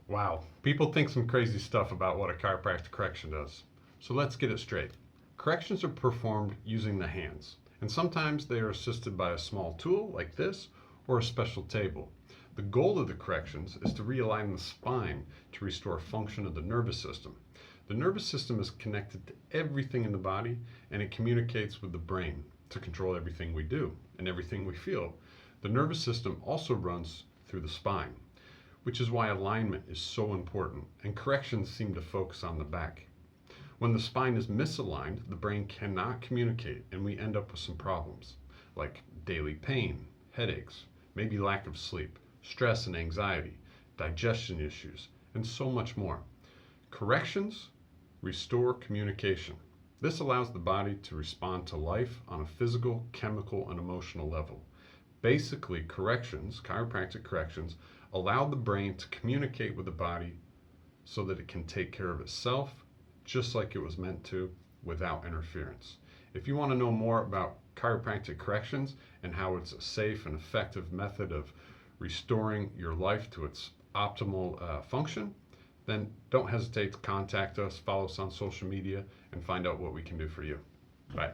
Wow, people think some crazy stuff about what a chiropractic correction does. So let's get it straight. Corrections are performed using the hands, and sometimes they are assisted by a small tool like this or a special table. The goal of the corrections is to realign the spine to restore function of the nervous system. The nervous system is connected to everything in the body, and it communicates with the brain to control everything we do and everything we feel. The nervous system also runs through the spine, which is why alignment is so important, and corrections seem to focus on the back. When the spine is misaligned, the brain cannot communicate, and we end up with some problems like daily pain, headaches, maybe lack of sleep, stress and anxiety, digestion issues, and so much more. Corrections restore communication. This allows the body to respond to life on a physical, chemical, and emotional level. Basically, corrections, chiropractic corrections, allow the brain to communicate with the body so that it can take care of itself just like it was meant to, without interference. If you want to know more about chiropractic corrections and how it's a safe and effective method of restoring your life to its optimal function, then don't hesitate to contact us, follow us on social media, and find out what we can do for you. Bye.